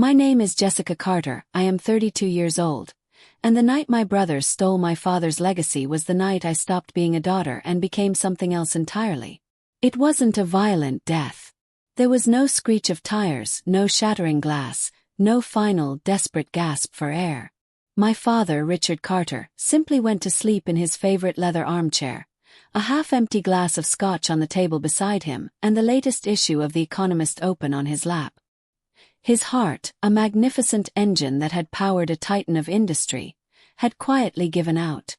My name is Jessica Carter, I am 32 years old, and the night my brothers stole my father's legacy was the night I stopped being a daughter and became something else entirely. It wasn't a violent death. There was no screech of tires, no shattering glass, no final, desperate gasp for air. My father, Richard Carter, simply went to sleep in his favorite leather armchair, a half-empty glass of scotch on the table beside him, and the latest issue of The Economist open on his lap. His heart, a magnificent engine that had powered a titan of industry, had quietly given out.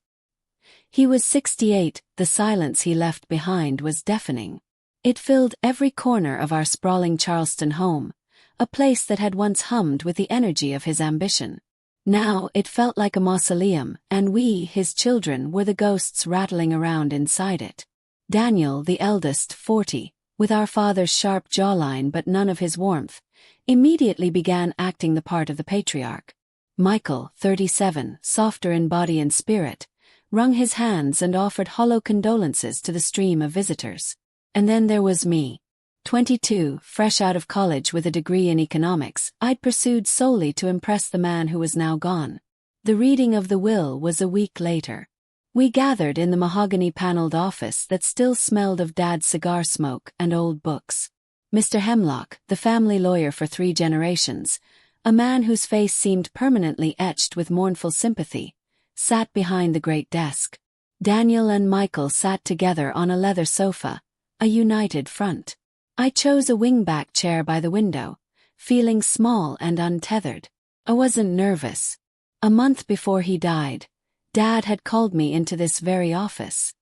He was 68, the silence he left behind was deafening. It filled every corner of our sprawling Charleston home, a place that had once hummed with the energy of his ambition. Now it felt like a mausoleum, and we, his children, were the ghosts rattling around inside it. Daniel, the eldest, 40, with our father's sharp jawline but none of his warmth, immediately began acting the part of the patriarch. Michael, 37, softer in body and spirit, wrung his hands and offered hollow condolences to the stream of visitors. And then there was me. 22, fresh out of college with a degree in economics, I'd pursued solely to impress the man who was now gone. The reading of the will was a week later. We gathered in the mahogany-paneled office that still smelled of Dad's cigar smoke and old books. Mr. Hemlock, the family lawyer for 3 generations, a man whose face seemed permanently etched with mournful sympathy, sat behind the great desk. Daniel and Michael sat together on a leather sofa, a united front. I chose a wingback chair by the window, feeling small and untethered. I wasn't nervous. A month before he died, Dad had called me into this very office.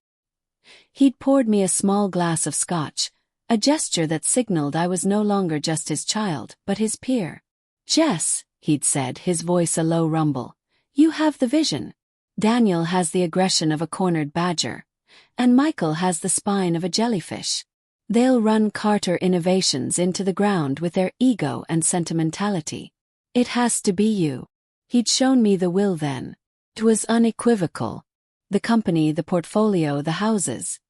He'd poured me a small glass of scotch, a gesture that signaled I was no longer just his child, but his peer. "Jess," he'd said, his voice a low rumble, "you have the vision. Daniel has the aggression of a cornered badger, and Michael has the spine of a jellyfish. They'll run Carter Innovations into the ground with their ego and sentimentality. It has to be you." He'd shown me the will then. It was unequivocal. The company, the portfolio, the houses.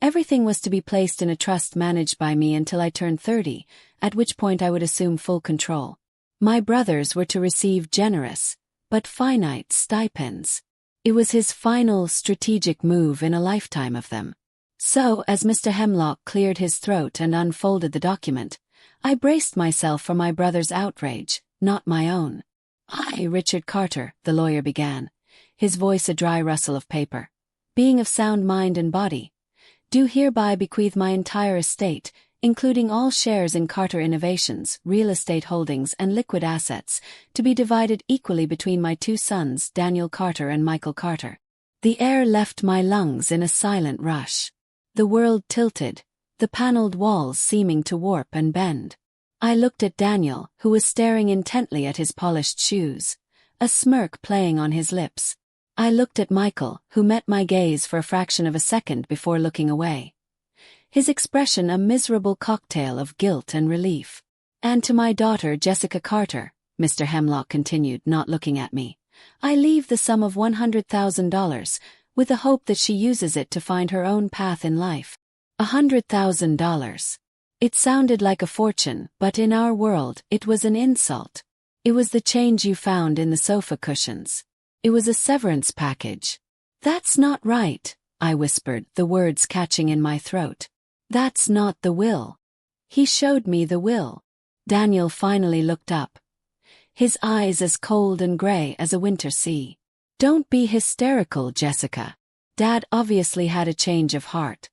Everything was to be placed in a trust managed by me until I turned 30, at which point I would assume full control. My brothers were to receive generous, but finite stipends. It was his final strategic move in a lifetime of them. So, as Mr. Hemlock cleared his throat and unfolded the document, I braced myself for my brother's outrage, not my own. "I, Richard Carter," the lawyer began, his voice a dry rustle of paper, "being of sound mind and body, do hereby bequeath my entire estate, including all shares in Carter Innovations, real estate holdings and liquid assets, to be divided equally between my 2 sons, Daniel Carter and Michael Carter." The air left my lungs in a silent rush. The world tilted, the paneled walls seeming to warp and bend. I looked at Daniel, who was staring intently at his polished shoes, a smirk playing on his lips. I looked at Michael, who met my gaze for a fraction of a second before looking away. His expression a miserable cocktail of guilt and relief. "And to my daughter Jessica Carter," Mr. Hemlock continued, not looking at me, "I leave the sum of $100,000, with the hope that she uses it to find her own path in life." $100,000. It sounded like a fortune, but in our world, it was an insult. It was the change you found in the sofa cushions. It was a severance package. "That's not right," I whispered, the words catching in my throat. "That's not the will." He showed me the will. Daniel finally looked up, his eyes as cold and gray as a winter sea. "Don't be hysterical, Jessica. Dad obviously had a change of heart.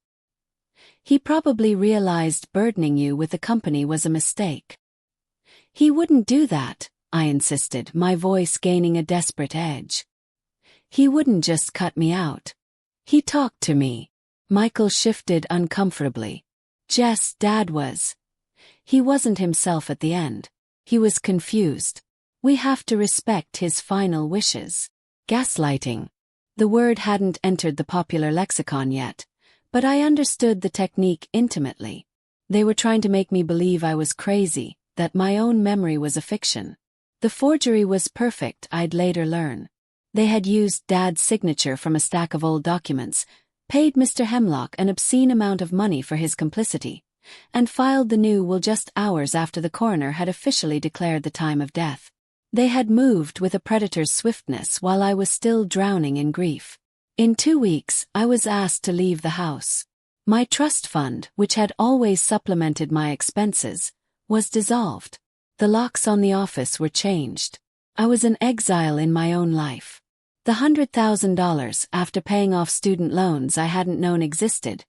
He probably realized burdening you with the company was a mistake." "He wouldn't do that," I insisted, my voice gaining a desperate edge. "He wouldn't just cut me out. He talked to me." Michael shifted uncomfortably. "Jess, Dad was. He wasn't himself at the end. He was confused. We have to respect his final wishes." Gaslighting. The word hadn't entered the popular lexicon yet, but I understood the technique intimately. They were trying to make me believe I was crazy, that my own memory was a fiction. The forgery was perfect, I'd later learn. They had used Dad's signature from a stack of old documents, paid Mr. Hemlock an obscene amount of money for his complicity, and filed the new will just hours after the coroner had officially declared the time of death. They had moved with a predator's swiftness while I was still drowning in grief. In 2 weeks, I was asked to leave the house. My trust fund, which had always supplemented my expenses, was dissolved. The locks on the office were changed. I was an exile in my own life. The $100,000, after paying off student loans I hadn't known existed,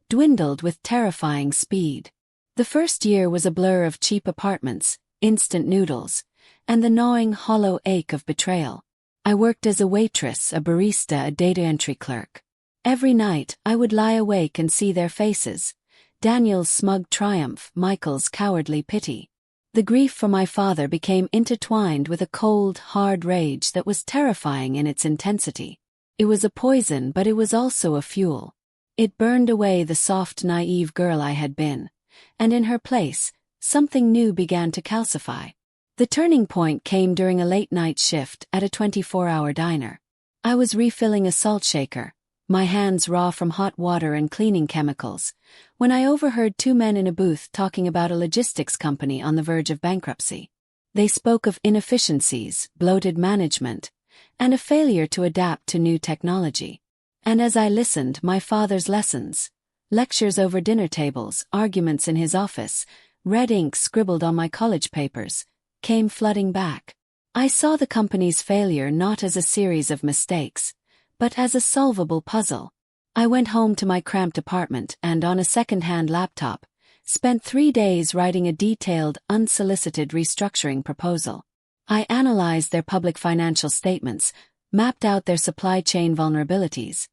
dwindled with terrifying speed. The first year was a blur of cheap apartments, instant noodles, and the gnawing hollow ache of betrayal. I worked as a waitress, a barista, a data entry clerk. Every night, I would lie awake and see their faces, Daniel's smug triumph, Michael's cowardly pity. The grief for my father became intertwined with a cold, hard rage that was terrifying in its intensity. It was a poison, but it was also a fuel. It burned away the soft, naive girl I had been, and in her place, something new began to calcify. The turning point came during a late-night shift at a 24-hour diner. I was refilling a salt shaker, my hands raw from hot water and cleaning chemicals, when I overheard 2 men in a booth talking about a logistics company on the verge of bankruptcy. They spoke of inefficiencies, bloated management, and a failure to adapt to new technology. And as I listened, my father's lessons, lectures over dinner tables, arguments in his office, red ink scribbled on my college papers, came flooding back. I saw the company's failure not as a series of mistakes, but as a solvable puzzle. I went home to my cramped apartment and, on a second-hand laptop, spent 3 days writing a detailed, unsolicited restructuring proposal. I analyzed their public financial statements, mapped out their supply chain vulnerabilities,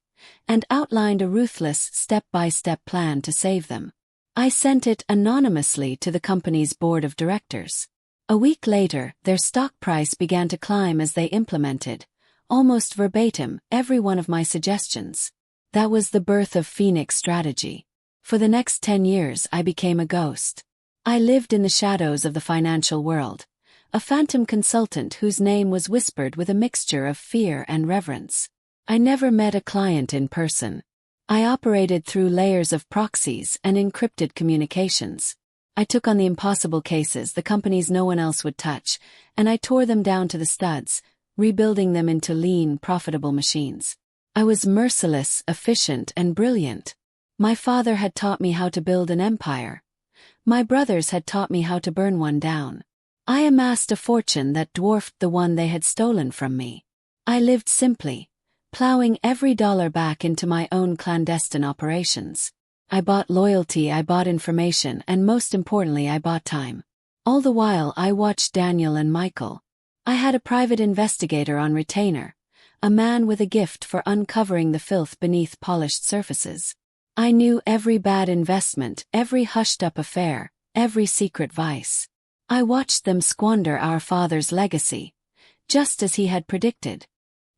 and outlined a ruthless, step-by-step plan to save them. I sent it anonymously to the company's board of directors. A week later, their stock price began to climb as they implemented, almost verbatim, every one of my suggestions. That was the birth of Phoenix strategy. For the next 10 years I became a ghost. I lived in the shadows of the financial world, a phantom consultant whose name was whispered with a mixture of fear and reverence. I never met a client in person. I operated through layers of proxies and encrypted communications. I took on the impossible cases, the companies no one else would touch, and I tore them down to the studs, rebuilding them into lean, profitable machines. I was merciless, efficient, and brilliant. My father had taught me how to build an empire. My brothers had taught me how to burn one down. I amassed a fortune that dwarfed the one they had stolen from me. I lived simply, plowing every dollar back into my own clandestine operations. I bought loyalty, I bought information, and most importantly, I bought time. All the while I watched Daniel and Michael. I had a private investigator on retainer, a man with a gift for uncovering the filth beneath polished surfaces. I knew every bad investment, every hushed-up affair, every secret vice. I watched them squander our father's legacy, just as he had predicted.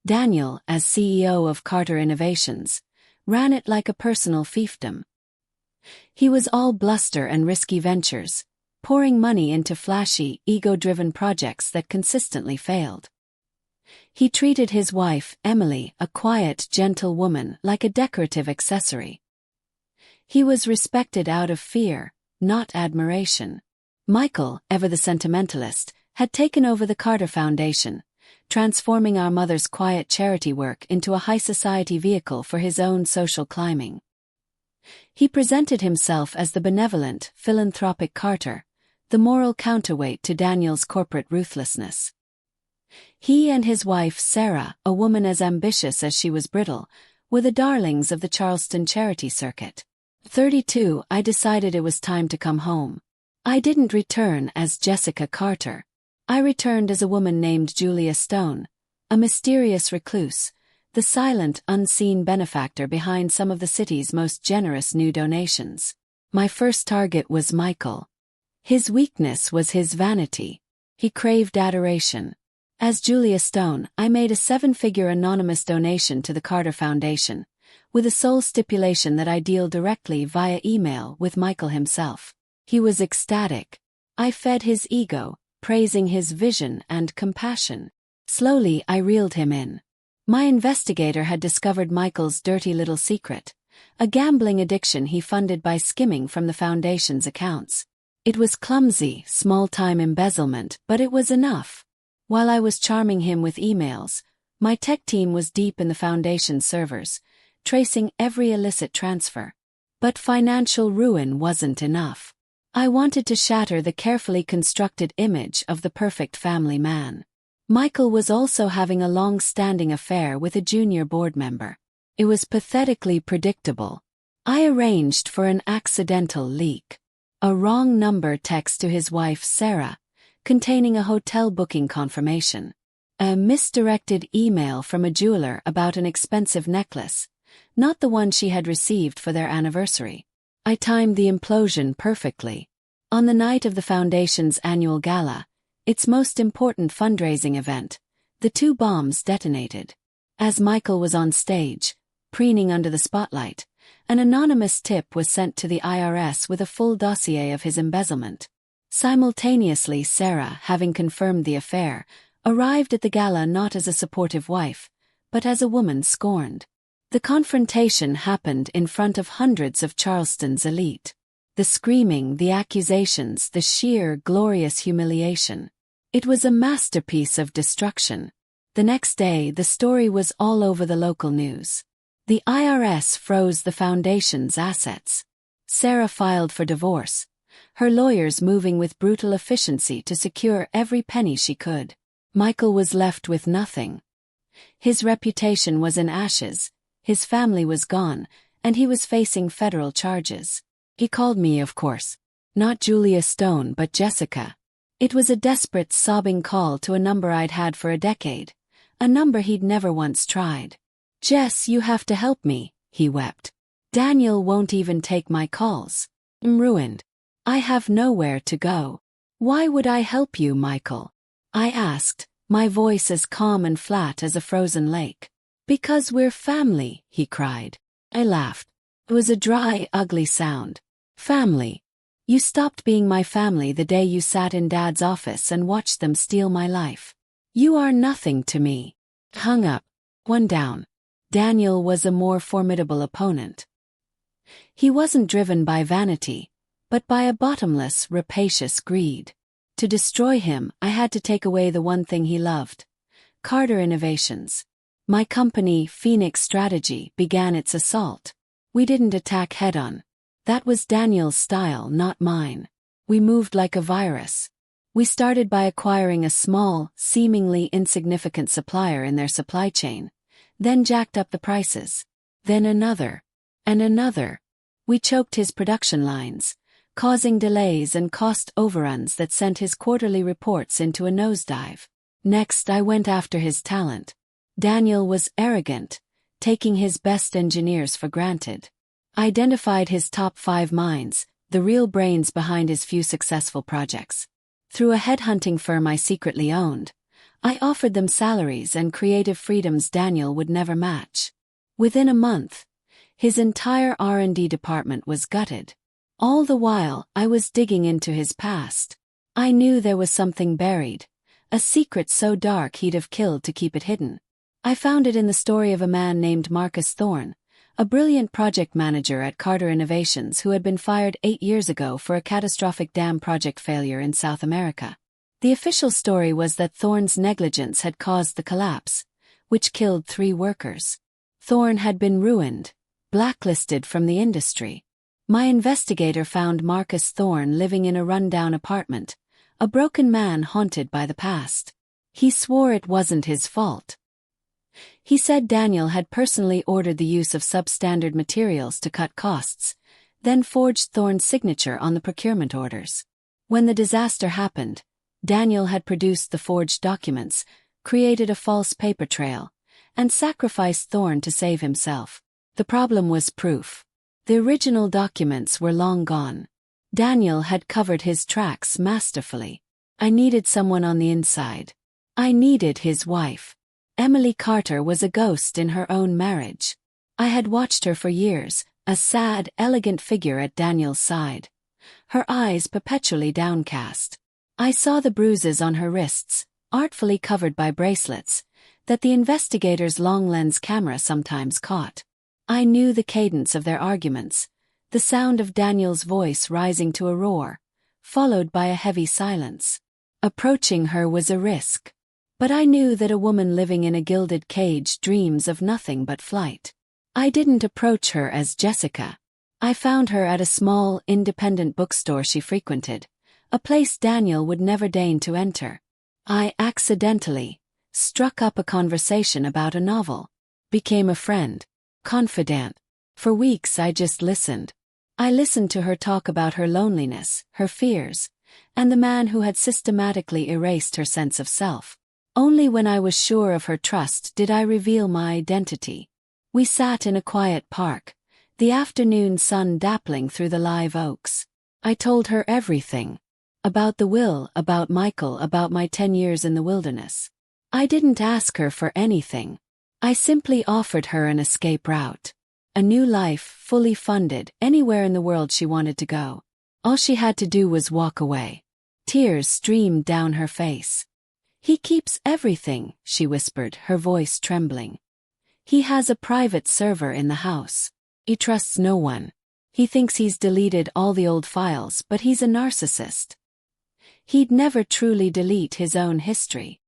Daniel, as CEO of Carter Innovations, ran it like a personal fiefdom. He was all bluster and risky ventures, pouring money into flashy, ego-driven projects that consistently failed. He treated his wife, Emily, a quiet, gentle woman, like a decorative accessory. He was respected out of fear, not admiration. Michael, ever the sentimentalist, had taken over the Carter Foundation, transforming our mother's quiet charity work into a high-society vehicle for his own social climbing. He presented himself as the benevolent, philanthropic Carter, the moral counterweight to Daniel's corporate ruthlessness. He and his wife, Sarah, a woman as ambitious as she was brittle, were the darlings of the Charleston charity circuit. 32, I decided it was time to come home. I didn't return as Jessica Carter. I returned as a woman named Julia Stone, a mysterious recluse, the silent, unseen benefactor behind some of the city's most generous new donations. My first target was Michael. His weakness was his vanity. He craved adoration. As Julia Stone, I made a 7-figure anonymous donation to the Carter Foundation, with a sole stipulation that I deal directly via email with Michael himself. He was ecstatic. I fed his ego, praising his vision and compassion. Slowly I reeled him in. My investigator had discovered Michael's dirty little secret, a gambling addiction he funded by skimming from the foundation's accounts. It was clumsy, small-time embezzlement, but it was enough. While I was charming him with emails, my tech team was deep in the foundation's servers, tracing every illicit transfer. But financial ruin wasn't enough. I wanted to shatter the carefully constructed image of the perfect family man. Michael was also having a long-standing affair with a junior board member. It was pathetically predictable. I arranged for an accidental leak. A wrong number text to his wife Sarah, containing a hotel booking confirmation. A misdirected email from a jeweler about an expensive necklace, not the one she had received for their anniversary. I timed the implosion perfectly. On the night of the Foundation's annual gala, its most important fundraising event, the two bombs detonated. As Michael was on stage, preening under the spotlight, an anonymous tip was sent to the IRS with a full dossier of his embezzlement. Simultaneously, Sarah, having confirmed the affair, arrived at the gala not as a supportive wife, but as a woman scorned. The confrontation happened in front of hundreds of Charleston's elite. The screaming, the accusations, the sheer, glorious humiliation. It was a masterpiece of destruction. The next day, the story was all over the local news. The IRS froze the foundation's assets. Sarah filed for divorce, her lawyers moving with brutal efficiency to secure every penny she could. Michael was left with nothing. His reputation was in ashes, his family was gone, and he was facing federal charges. He called me, of course. Not Julia Stone, but Jessica. It was a desperate, sobbing call to a number I'd had for a decade, a number he'd never once tried. "Jess, you have to help me," he wept. "Daniel won't even take my calls. I'm ruined. I have nowhere to go." "Why would I help you, Michael?" I asked, my voice as calm and flat as a frozen lake. "Because we're family," he cried. I laughed. It was a dry, ugly sound. Family. You stopped being my family the day you sat in Dad's office and watched them steal my life. You are nothing to me. Hung up. One down. Daniel was a more formidable opponent. He wasn't driven by vanity, but by a bottomless, rapacious greed. To destroy him, I had to take away the one thing he loved. Carter Innovations. My company, Phoenix Strategy, began its assault. We didn't attack head-on. That was Daniel's style, not mine. We moved like a virus. We started by acquiring a small, seemingly insignificant supplier in their supply chain, then jacked up the prices. Then another. And another. We choked his production lines, causing delays and cost overruns that sent his quarterly reports into a nosedive. Next, I went after his talent. Daniel was arrogant, taking his best engineers for granted. I identified his top 5 minds, the real brains behind his few successful projects. Through a headhunting firm I secretly owned, I offered them salaries and creative freedoms Daniel would never match. Within a month, his entire R&D department was gutted. All the while, I was digging into his past. I knew there was something buried, a secret so dark he'd have killed to keep it hidden. I found it in the story of a man named Marcus Thorne, a brilliant project manager at Carter Innovations who had been fired 8 years ago for a catastrophic dam project failure in South America. The official story was that Thorne's negligence had caused the collapse, which killed 3 workers. Thorne had been ruined, blacklisted from the industry. My investigator found Marcus Thorne living in a rundown apartment, a broken man haunted by the past. He swore it wasn't his fault. He said Daniel had personally ordered the use of substandard materials to cut costs, then forged Thorne's signature on the procurement orders. When the disaster happened, Daniel had produced the forged documents, created a false paper trail, and sacrificed Thorne to save himself. The problem was proof. The original documents were long gone. Daniel had covered his tracks masterfully. I needed someone on the inside. I needed his wife. Emily Carter was a ghost in her own marriage. I had watched her for years, a sad, elegant figure at Daniel's side, her eyes perpetually downcast. I saw the bruises on her wrists, artfully covered by bracelets, that the investigator's long-lens camera sometimes caught. I knew the cadence of their arguments, the sound of Daniel's voice rising to a roar, followed by a heavy silence. Approaching her was a risk. But I knew that a woman living in a gilded cage dreams of nothing but flight. I didn't approach her as Jessica. I found her at a small, independent bookstore she frequented, a place Daniel would never deign to enter. I accidentally struck up a conversation about a novel, became a friend, confidant. For weeks I just listened. I listened to her talk about her loneliness, her fears, and the man who had systematically erased her sense of self. Only when I was sure of her trust did I reveal my identity. We sat in a quiet park, the afternoon sun dappling through the live oaks. I told her everything. About the will, about Michael, about my 10 years in the wilderness. I didn't ask her for anything. I simply offered her an escape route. A new life, fully funded, anywhere in the world she wanted to go. All she had to do was walk away. Tears streamed down her face. "He keeps everything," she whispered, her voice trembling. "He has a private server in the house. He trusts no one. He thinks he's deleted all the old files, but he's a narcissist. He'd never truly delete his own history."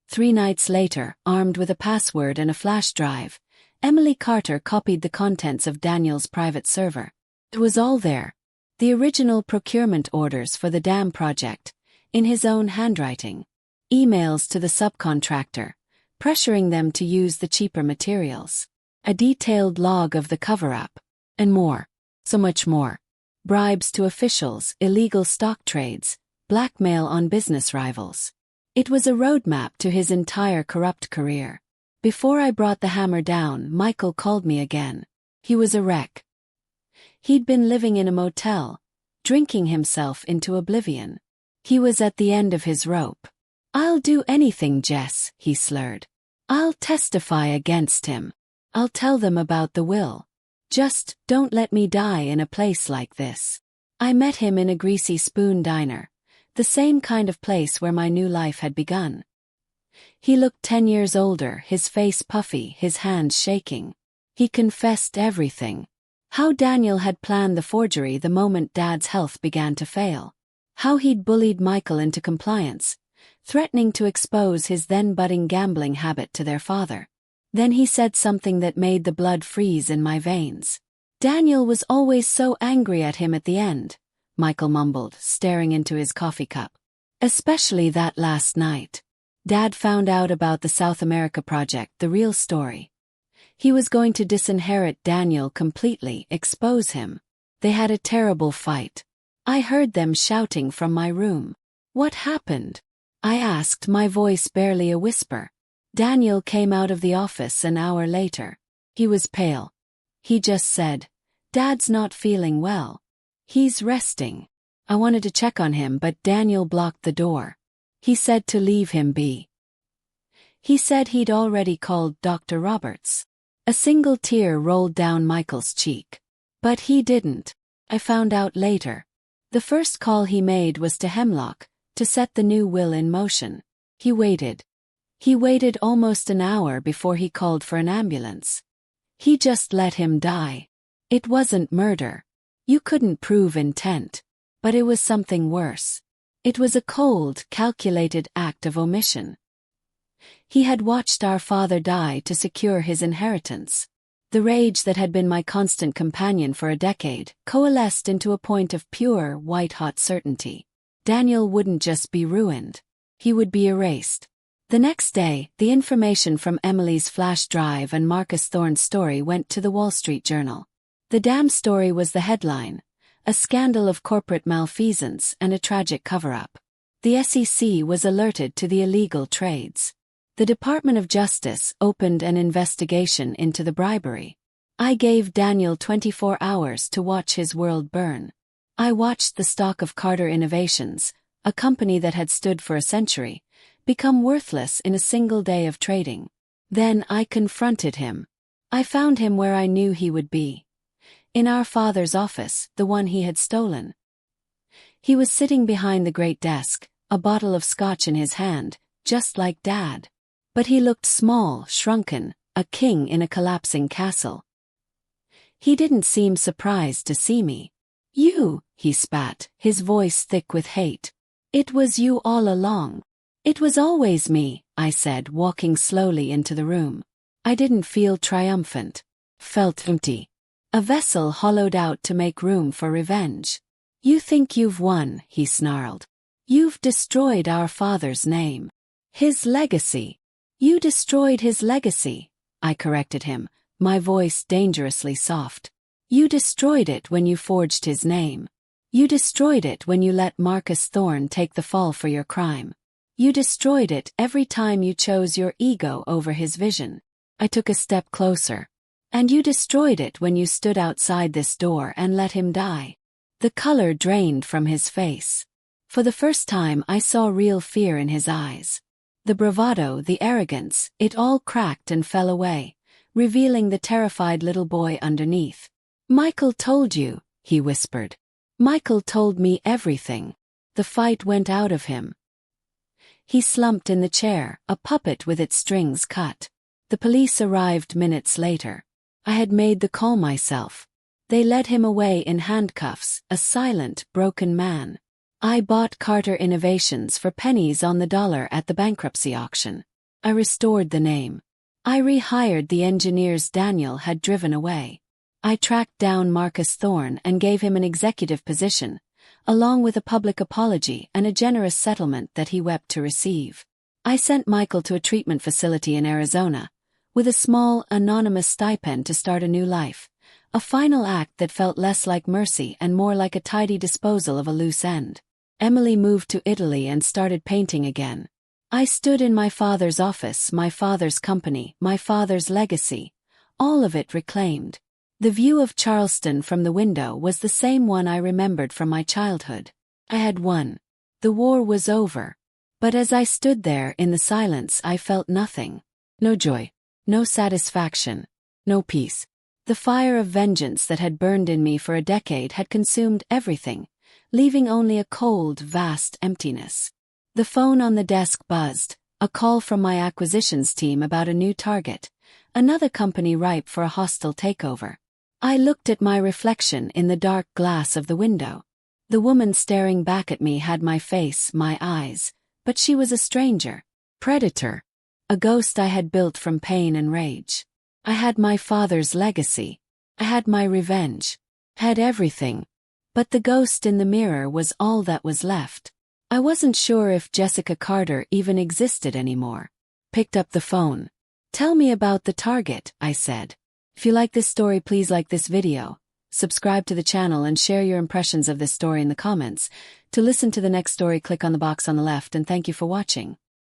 3 nights later, armed with a password and a flash drive, Emily Carter copied the contents of Daniel's private server. It was all there. The original procurement orders for the dam project, in his own handwriting. Emails to the subcontractor, pressuring them to use the cheaper materials. A detailed log of the cover-up. And more. So much more. Bribes to officials, illegal stock trades, blackmail on business rivals. It was a roadmap to his entire corrupt career. Before I brought the hammer down, Michael called me again. He was a wreck. He'd been living in a motel, drinking himself into oblivion. He was at the end of his rope. "I'll do anything, Jess," he slurred. "I'll testify against him. I'll tell them about the will. Just don't let me die in a place like this." I met him in a greasy spoon diner, the same kind of place where my new life had begun. He looked 10 years older, his face puffy, his hands shaking. He confessed everything. How Daniel had planned the forgery the moment Dad's health began to fail. How he'd bullied Michael into compliance, threatening to expose his then-budding gambling habit to their father. Then he said something that made the blood freeze in my veins. "Daniel was always so angry at him at the end," Michael mumbled, staring into his coffee cup. "Especially that last night. Dad found out about the South America project, the real story. He was going to disinherit Daniel completely, expose him. They had a terrible fight. I heard them shouting from my room. What happened?" I asked, my voice barely a whisper. Daniel came out of the office an hour later. He was pale. He just said, "Dad's not feeling well. He's resting." I wanted to check on him, but Daniel blocked the door. He said to leave him be. He said he'd already called Dr. Roberts. A single tear rolled down Michael's cheek. But he didn't. I found out later. The first call he made was to Hemlock, to set the new will in motion. He waited. He waited almost an hour before he called for an ambulance. He just let him die. It wasn't murder. You couldn't prove intent. But it was something worse. It was a cold, calculated act of omission. He had watched our father die to secure his inheritance. The rage that had been my constant companion for a decade coalesced into a point of pure, white-hot certainty. Daniel wouldn't just be ruined. He would be erased. The next day, the information from Emily's flash drive and Marcus Thorne's story went to the Wall Street Journal. The damn story was the headline, a scandal of corporate malfeasance and a tragic cover-up. The SEC was alerted to the illegal trades. The Department of Justice opened an investigation into the bribery. I gave Daniel 24 hours to watch his world burn. I watched the stock of Carter Innovations, a company that had stood for a century, become worthless in a single day of trading. Then I confronted him. I found him where I knew he would be. In our father's office, the one he had stolen. He was sitting behind the great desk, a bottle of scotch in his hand, just like Dad. But he looked small, shrunken, a king in a collapsing castle. He didn't seem surprised to see me. "You," he spat, his voice thick with hate. "It was you all along." "It was always me," I said, walking slowly into the room. I didn't feel triumphant. Felt empty. A vessel hollowed out to make room for revenge. "You think you've won," he snarled. "You've destroyed our father's name. His legacy. You destroyed his legacy," I corrected him, my voice dangerously soft. "You destroyed it when you forged his name. You destroyed it when you let Marcus Thorne take the fall for your crime. You destroyed it every time you chose your ego over his vision." I took a step closer. "And you destroyed it when you stood outside this door and let him die." The color drained from his face. For the first time I saw real fear in his eyes. The bravado, the arrogance, it all cracked and fell away, revealing the terrified little boy underneath. "Michael told you," he whispered. "Michael told me everything." The fight went out of him. He slumped in the chair, a puppet with its strings cut. The police arrived minutes later. I had made the call myself. They led him away in handcuffs, a silent, broken man. I bought Carter Innovations for pennies on the dollar at the bankruptcy auction. I restored the name. I rehired the engineers Daniel had driven away. I tracked down Marcus Thorne and gave him an executive position, along with a public apology and a generous settlement that he wept to receive. I sent Michael to a treatment facility in Arizona, with a small, anonymous stipend to start a new life, a final act that felt less like mercy and more like a tidy disposal of a loose end. Emily moved to Italy and started painting again. I stood in my father's office, my father's company, my father's legacy, all of it reclaimed. The view of Charleston from the window was the same one I remembered from my childhood. I had won. The war was over. But as I stood there in the silence, I felt nothing. No joy. No satisfaction. No peace. The fire of vengeance that had burned in me for a decade had consumed everything, leaving only a cold, vast emptiness. The phone on the desk buzzed, a call from my acquisitions team about a new target, another company ripe for a hostile takeover. I looked at my reflection in the dark glass of the window. The woman staring back at me had my face, my eyes, but she was a stranger. Predator. A ghost I had built from pain and rage. I had my father's legacy. I had my revenge. I had everything. But the ghost in the mirror was all that was left. I wasn't sure if Jessica Carter even existed anymore. Picked up the phone. "Tell me about the target," I said. If you like this story, please like this video, subscribe to the channel and share your impressions of this story in the comments. To listen to the next story, click on the box on the left, and thank you for watching.